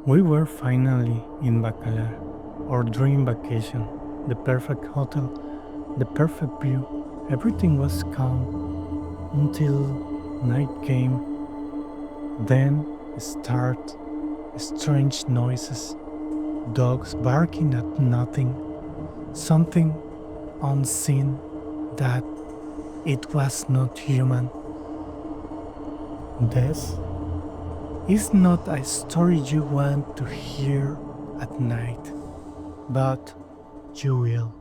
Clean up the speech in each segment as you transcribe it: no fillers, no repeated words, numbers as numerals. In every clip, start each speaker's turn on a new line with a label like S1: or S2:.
S1: We were finally in Bacalar, our dream vacation, the perfect hotel, the perfect view. Everything was calm until night came. Then start strange noises, dogs barking at nothing, something unseen that it was not human. This is not a story you want to hear at night, but you will.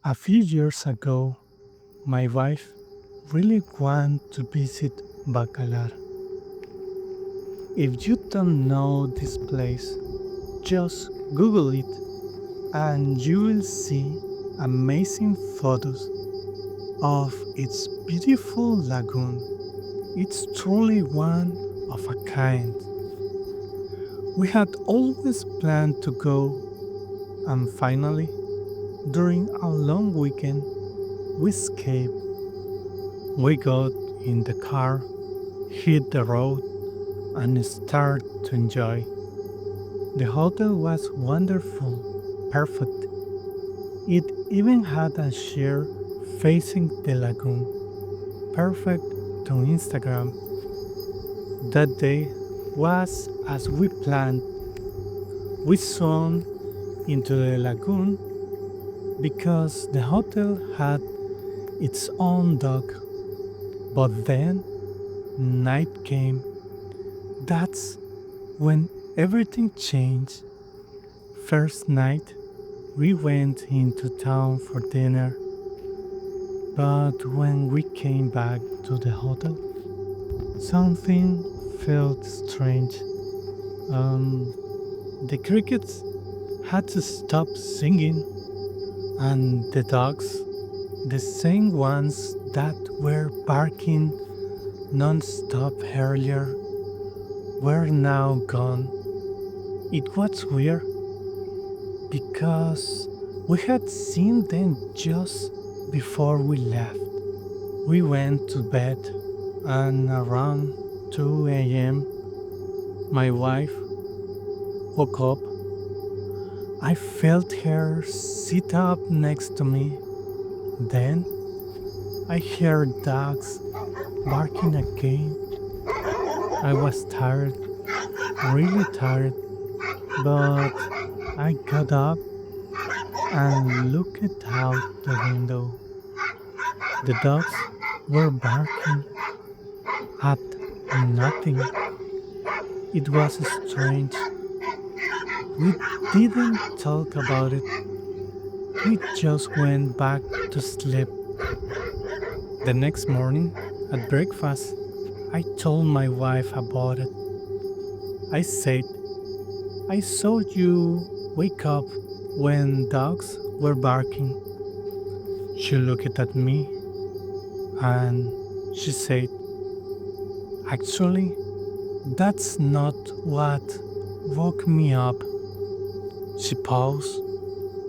S1: A few years ago, my wife really wanted to visit Bacalar. If you don't know this place, just Google it and you will see amazing photos of its beautiful lagoon. It's truly one of a kind. We had always planned to go, and finally, during a long weekend, we escaped. We got in the car, hit the road, and started to enjoy. The hotel was wonderful, perfect. It even had a chair facing the lagoon, perfect to Instagram. That day was as we planned. We swam into the lagoon because the hotel had its own dock. But then night came. That's when everything changed. First night, we went into town for dinner, but when we came back to the hotel, something felt strange. Um, the crickets had to stop singing, and the dogs, the same ones that were barking non-stop earlier, were now gone. It was weird because we had seen them just before we left. We went to bed, and around 2 a.m., my wife woke up. I felt her sit up next to me. Then I heard dogs barking again. I was tired, really tired, but I got up and looked out the window. The dogs were barking at nothing. It was strange. We didn't talk about it. We just went back to sleep. The next morning, at breakfast, I told my wife about it. I said, I saw you wake up when dogs were barking. She looked at me and she said, actually, that's not what woke me up. She paused,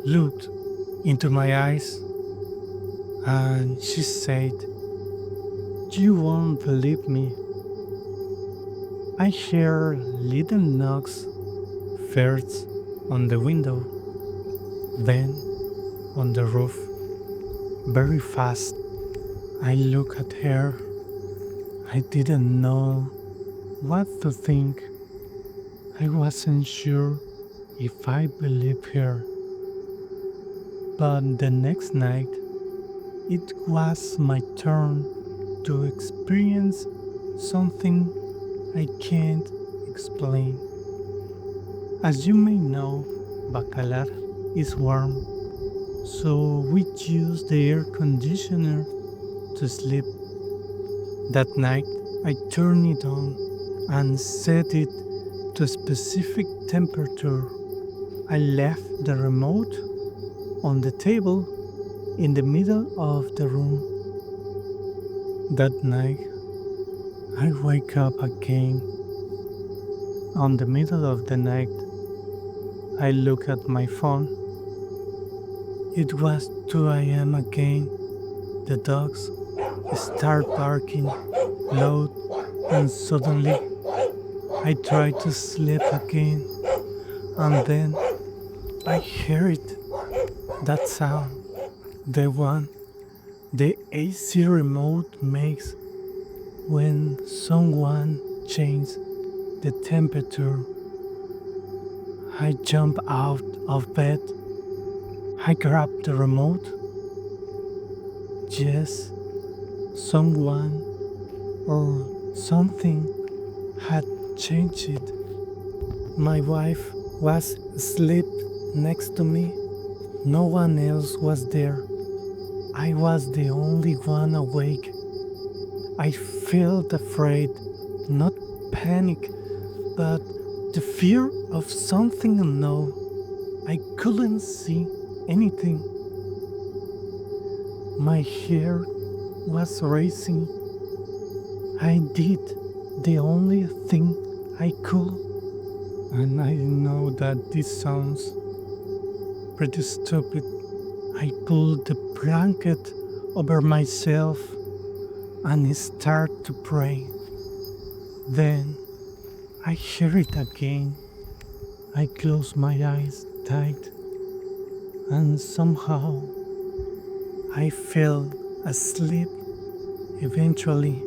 S1: looked into my eyes, and she said, you won't believe me. I hear little knocks first on the window, then on the roof. Very fast, I look at her. I didn't know what to think. I wasn't sure if I believed her. But the next night, it was my turn to experience something I can't explain. As you may know, Bacalar is warm, so we use the air conditioner to sleep. That night, I turned it on and set it to a specific temperature. I left the remote on the table in the middle of the room. That night, I wake up again On the middle of the night, I look at my phone. It was 2 a.m. again. The dogs start barking loud, and suddenly I try to sleep again, and then I hear it. That sound, the one the AC remote makes when someone changes the temperature. I jump out of bed. I grab the remote. Yes, someone or something had changed it. My wife was asleep next to me. No one else was there. I was the only one awake. I felt afraid, not panic, but the fear of something unknown. I couldn't see anything. My hair was racing. I did the only thing I could. And I know that this sounds pretty stupid. I pulled the blanket over myself and start to pray. Then I hear it again. I close my eyes tight and somehow I fell asleep eventually.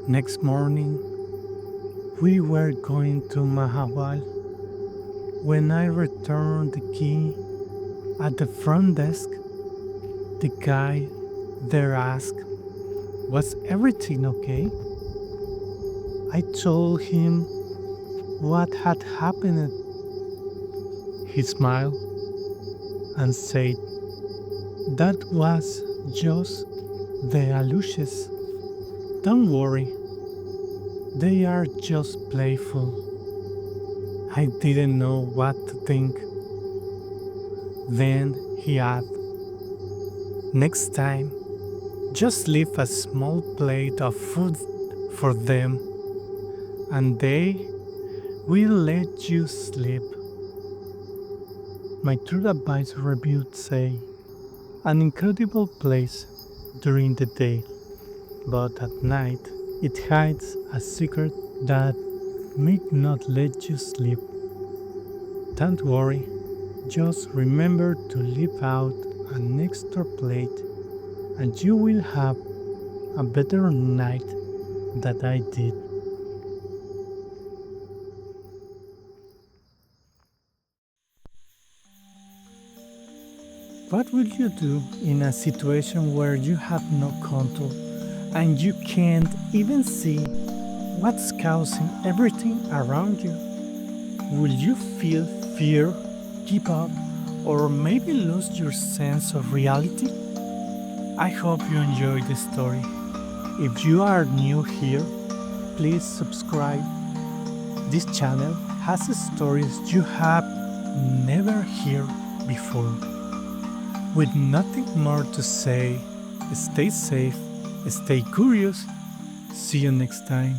S1: Next morning, we were going to Mahawal. When I returned the key at the front desk, the guy there asked, "Was everything okay?" I told him what had happened. He smiled and said, "That was just the Aluxes. Don't worry, they are just playful." I didn't know what to think. Then he added, "Next time, just leave a small plate of food for them, and they will let you sleep." My true advice reviews say, an incredible place during the day, but at night it hides a secret that may not let you sleep. Don't worry, just remember to leave out an extra plate and you will have a better night than I did. What would you do in a situation where you have no control and you can't even see what's causing everything around you? Will you feel fear, give up, or maybe lose your sense of reality? I hope you enjoyed the story. If you are new here, please subscribe. This channel has stories you have never heard before. With nothing more to say, stay safe, stay curious. See you next time.